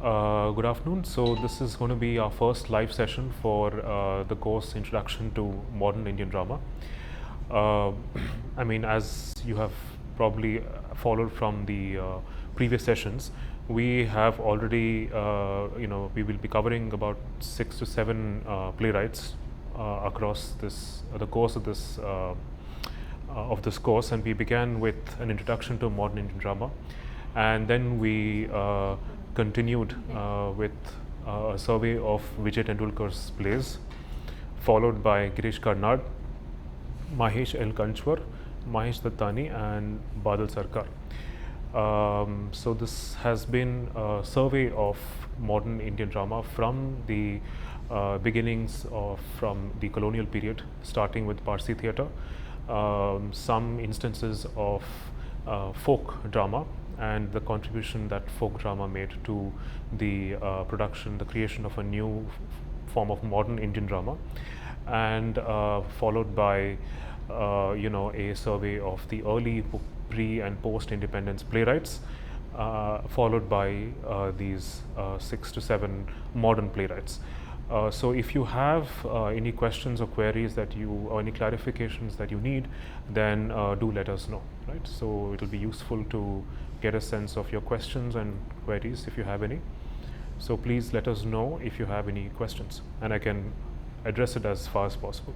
Good afternoon. So this is going to be our first live session for the course Introduction to Modern Indian Drama. Uh, I mean, as you have probably followed from the previous sessions, we have already, we will be covering about 6 to 7 playwrights across the course of this course, and we began with an introduction to modern Indian drama, and then we continued with a survey of Vijay Tendulkar's plays, followed by Girish Karnad, Mahesh L. Kanchwar, Mahesh Dattani, and Badal Sarkar. So this has been a survey of modern Indian drama from the beginnings from the colonial period, starting with Parsi theatre, some instances of folk drama, and the contribution that folk drama made to the the creation of a new form of modern Indian drama, and followed by a survey of the early pre and post independence playwrights, followed by these 6 to 7 modern playwrights. So if you have any questions or queries or any clarifications that you need, then do let us know, right? So it will be useful to get a sense of your questions and queries if you have any. So please let us know if you have any questions, and I can address it as far as possible.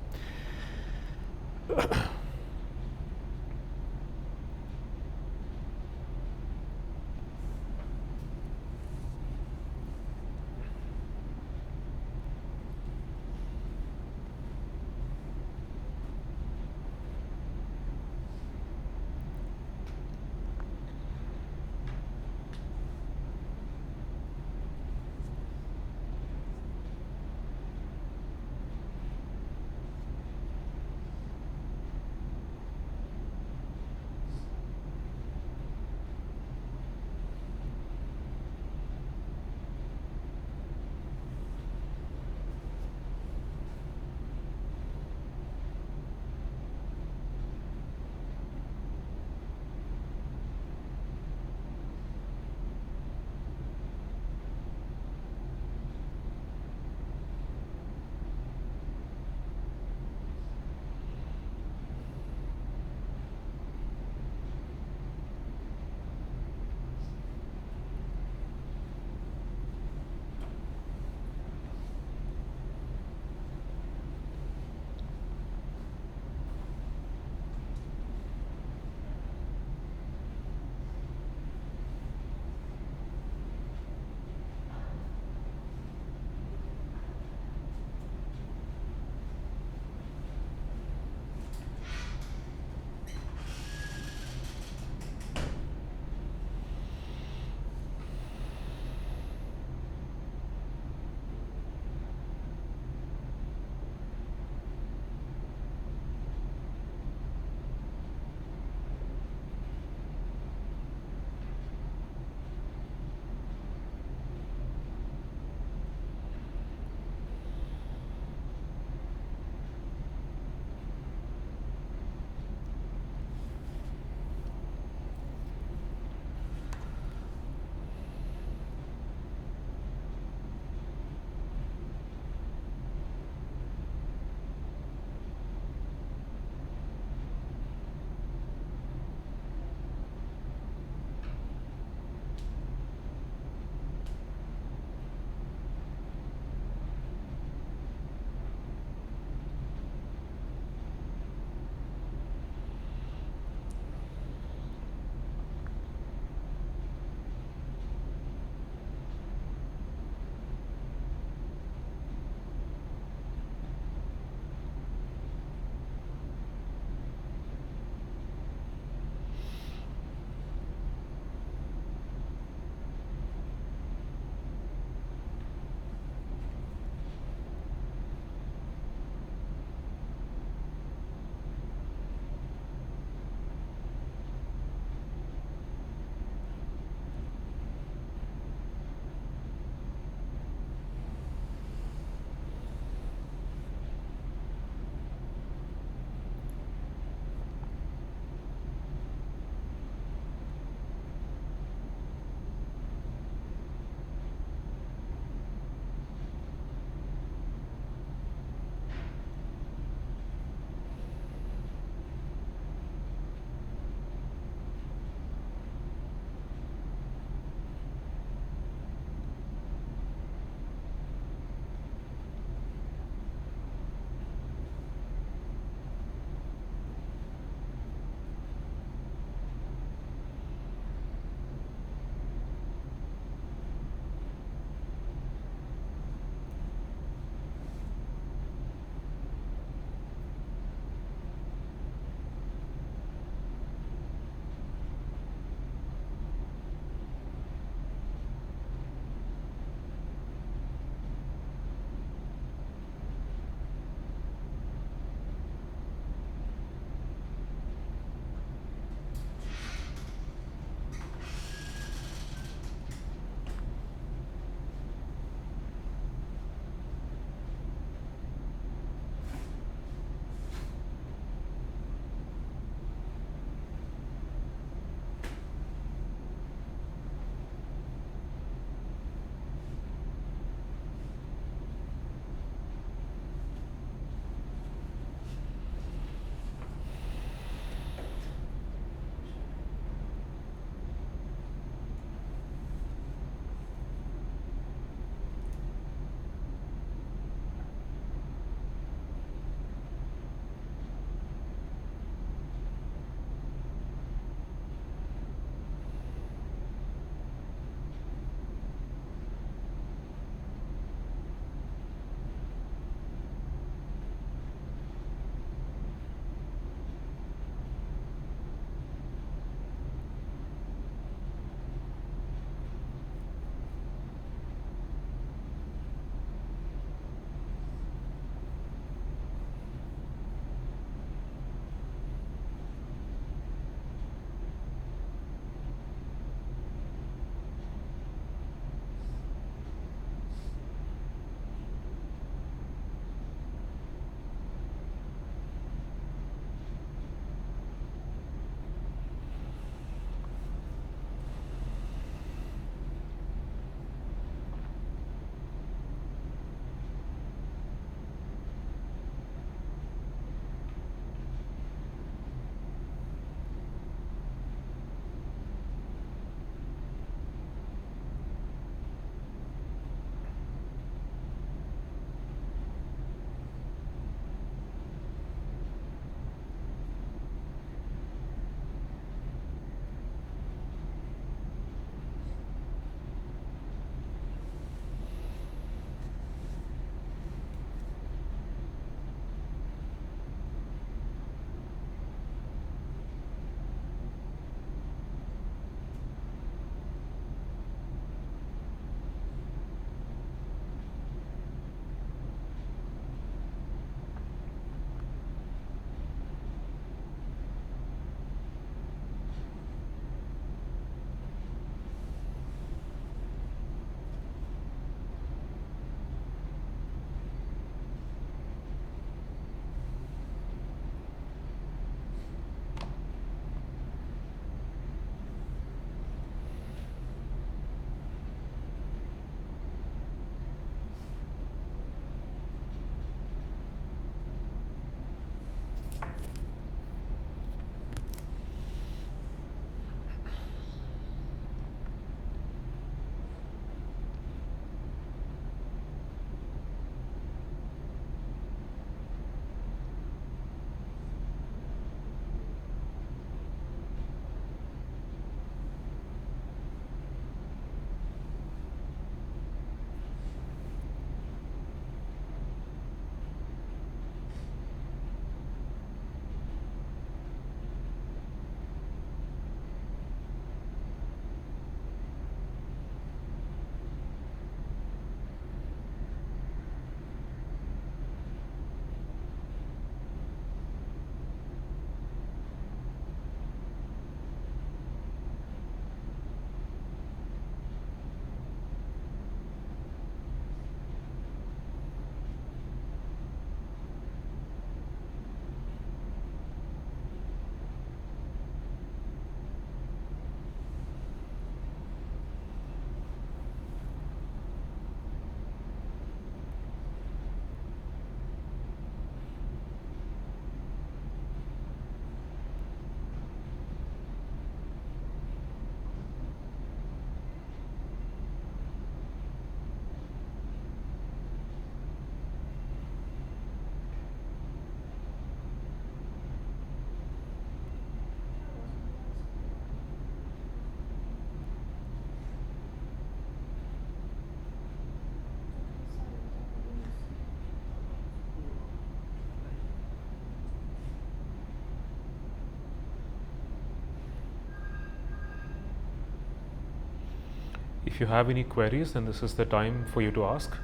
If you have any queries, then this is the time for you to ask.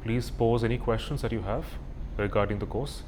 Please pose any questions that you have regarding the course.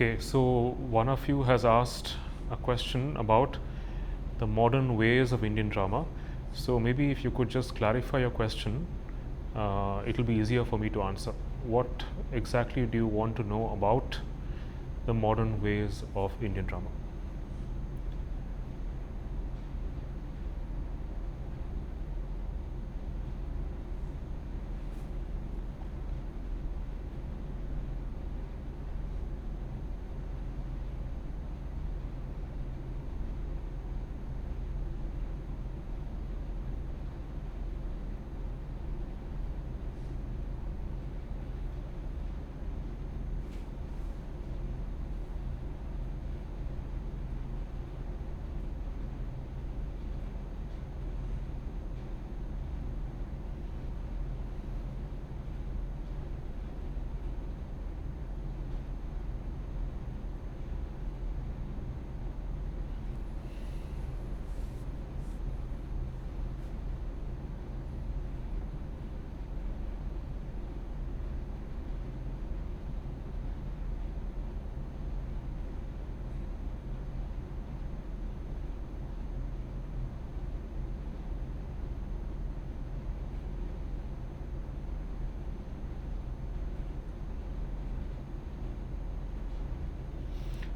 Okay, so one of you has asked a question about the modern ways of Indian drama. So maybe if you could just clarify your question, it will be easier for me to answer. What exactly do you want to know about the modern ways of Indian drama?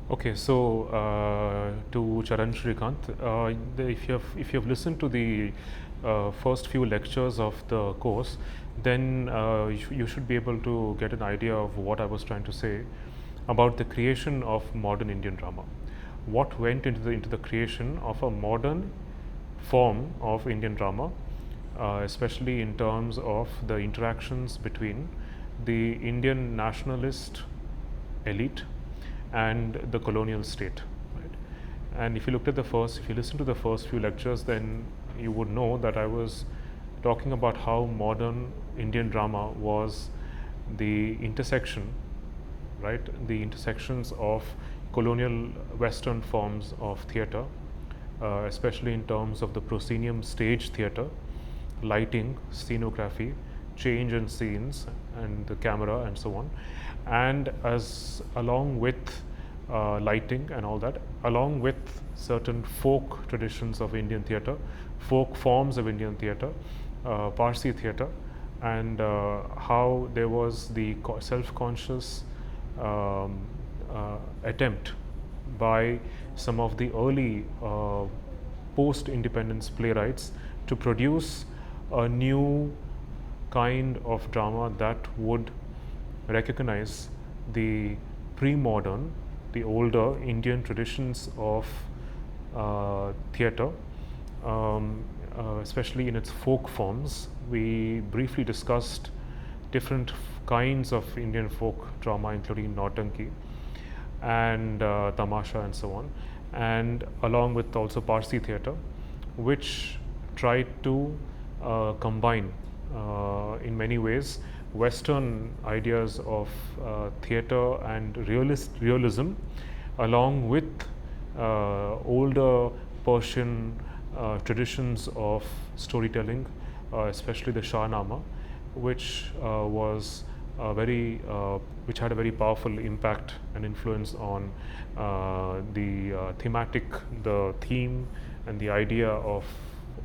Okay, so to Charan Shrikant, if you have listened to the first few lectures of the course, then you should be able to get an idea of what I was trying to say about the creation of modern Indian drama. What went into the creation of a modern form of Indian drama, especially in terms of the interactions between the Indian nationalist elite and the colonial state. Right? And if you looked at the first, if you listen to the first few lectures, then you would know that I was talking about how modern Indian drama was the intersection, right? The intersections of colonial Western forms of theatre, especially in terms of the proscenium stage theatre, lighting, scenography, change in scenes, and the camera, and so on. And as along with lighting and all that, along with certain folk traditions of Indian theatre, folk forms of Indian theatre, Parsi theatre, and how there was the self-conscious attempt by some of the early post-independence playwrights to produce a new kind of drama that would recognize the pre-modern, the older Indian traditions of theatre, especially in its folk forms. We briefly discussed different kinds of Indian folk drama, including Nautanki and Tamasha and so on, and along with also Parsi theatre, which tried to combine in many ways Western ideas of theatre and realism, along with older Persian traditions of storytelling, especially the Shahnama, which which had a very powerful impact and influence on the theme, and the idea of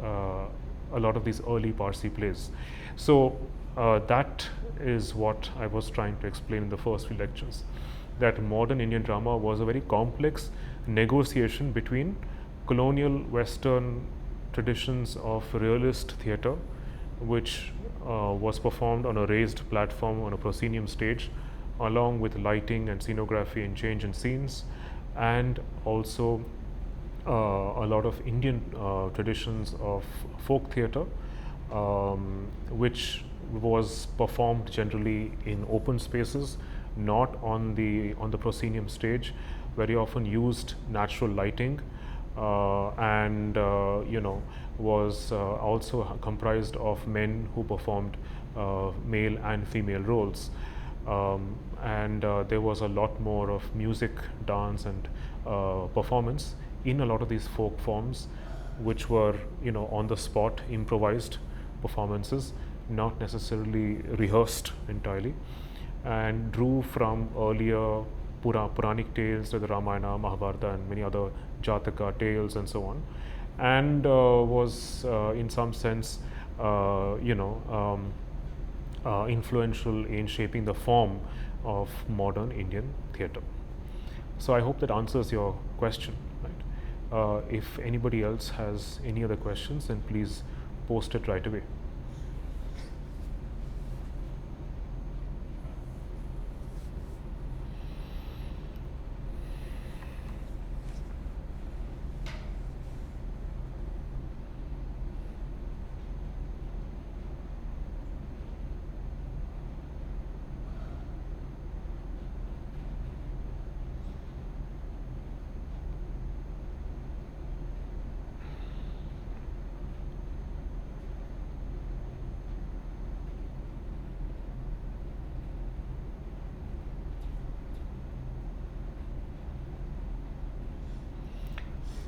a lot of these early Parsi plays. So that is what I was trying to explain in the first few lectures, that modern Indian drama was a very complex negotiation between colonial Western traditions of realist theatre, which was performed on a raised platform on a proscenium stage, along with lighting and scenography and change in scenes, and also a lot of Indian traditions of folk theatre, which was performed generally in open spaces, not on the proscenium stage. Very often used natural lighting, and was also comprised of men who performed male and female roles, and there was a lot more of music, dance, and performance in a lot of these folk forms, which were on the spot improvised performances, not necessarily rehearsed entirely, and drew from earlier Puranic tales like the Ramayana, Mahabharata, and many other Jataka tales and so on, and was in some sense, influential in shaping the form of modern Indian theatre. So I hope that answers your question. Right? If anybody else has any other questions, then please post it right away.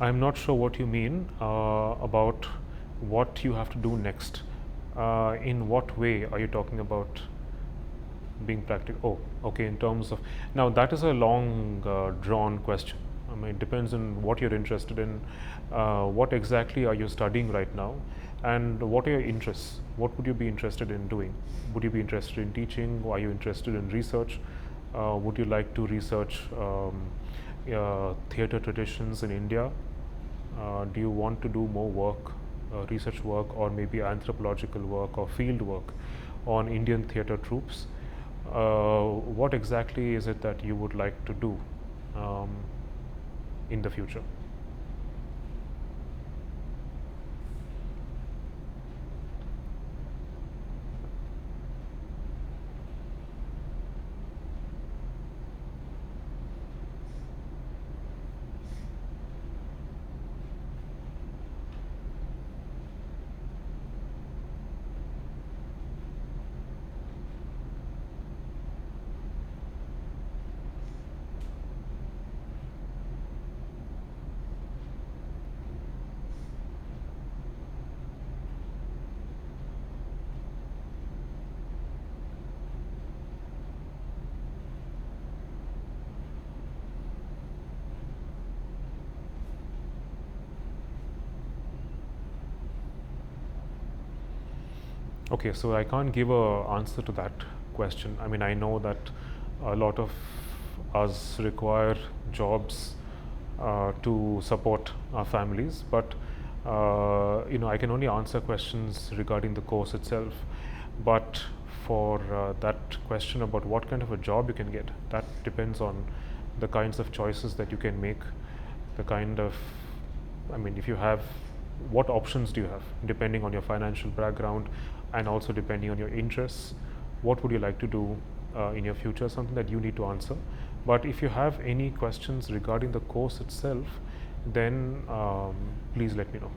I'm not sure what you mean about what you have to do next. In what way are you talking about being practical? Oh, okay. In terms of now, that is a long drawn question. I mean, it depends on what you're interested in. What exactly are you studying right now, and what are your interests? What would you be interested in doing? Would you be interested in teaching? Are you interested in research? Would you like to research theatre traditions in India? Do you want to do more work, research work, or maybe anthropological work or field work on Indian theatre troupes? What exactly is it that you would like to do um, in the future? Okay, so I can't give a answer to that question. I mean, I know that a lot of us require jobs to support our families, but I can only answer questions regarding the course itself. But for that question about what kind of a job you can get, that depends on the kinds of choices that you can make, the kind of, I mean, if you have, what options do you have depending on your financial background and also depending on your interests? What would you like to do in your future? Something that you need to answer. But if you have any questions regarding the course itself, then please let me know.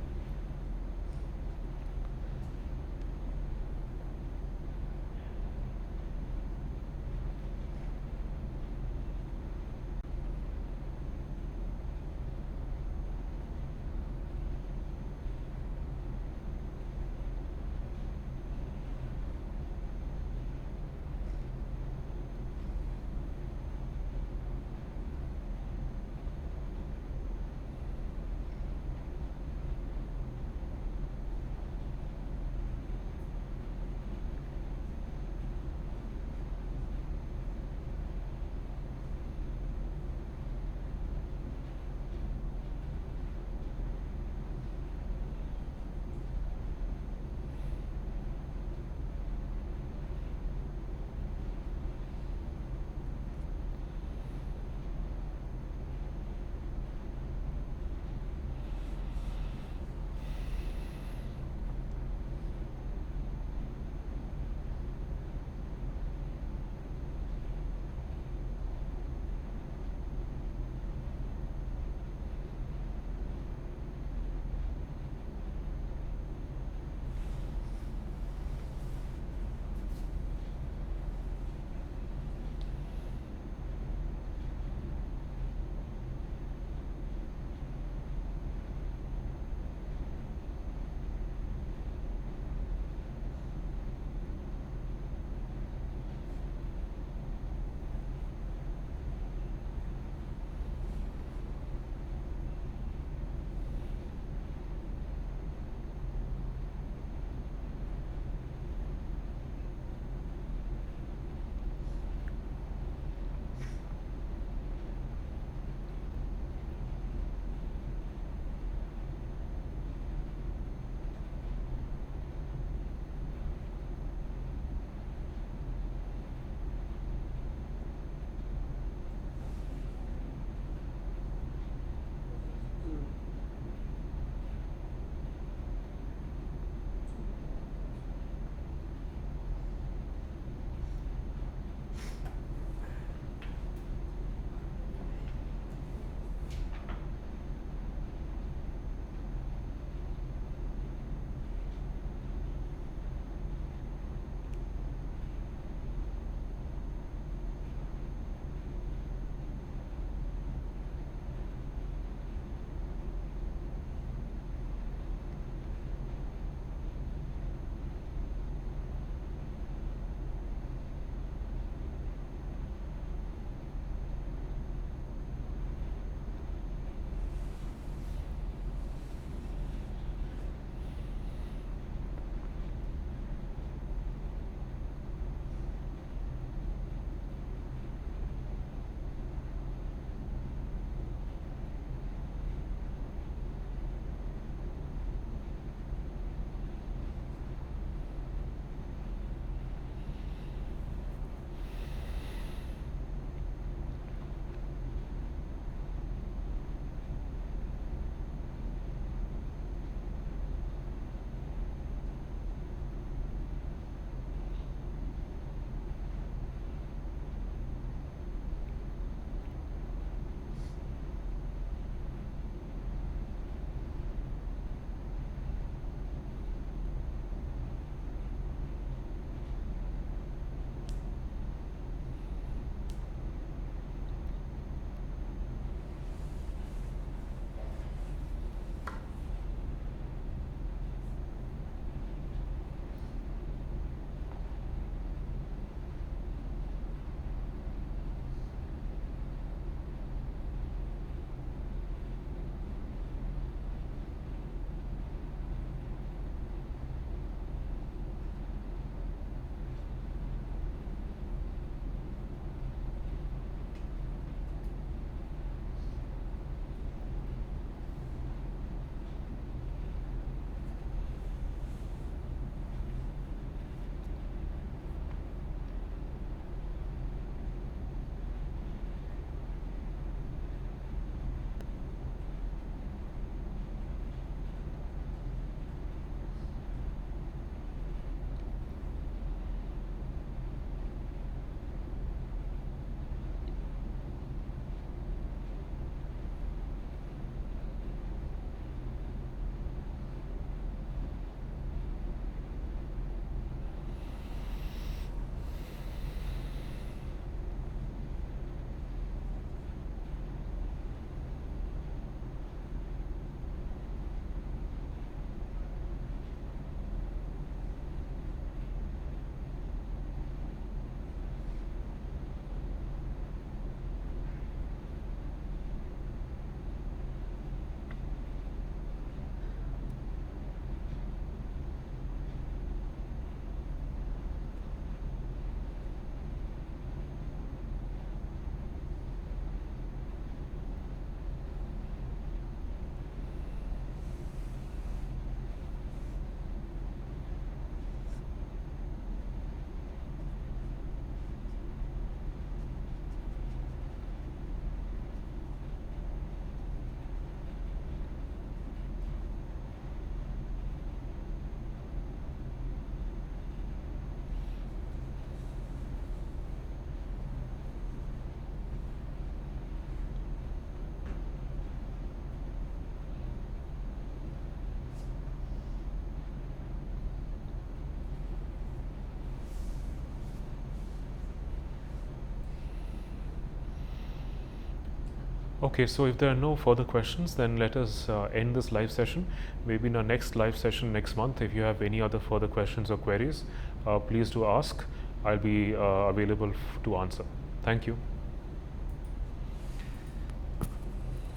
Okay, so if there are no further questions, then let us end this live session. Maybe in our next live session next month, if you have any other further questions or queries, please do ask. I'll be available to answer. Thank you.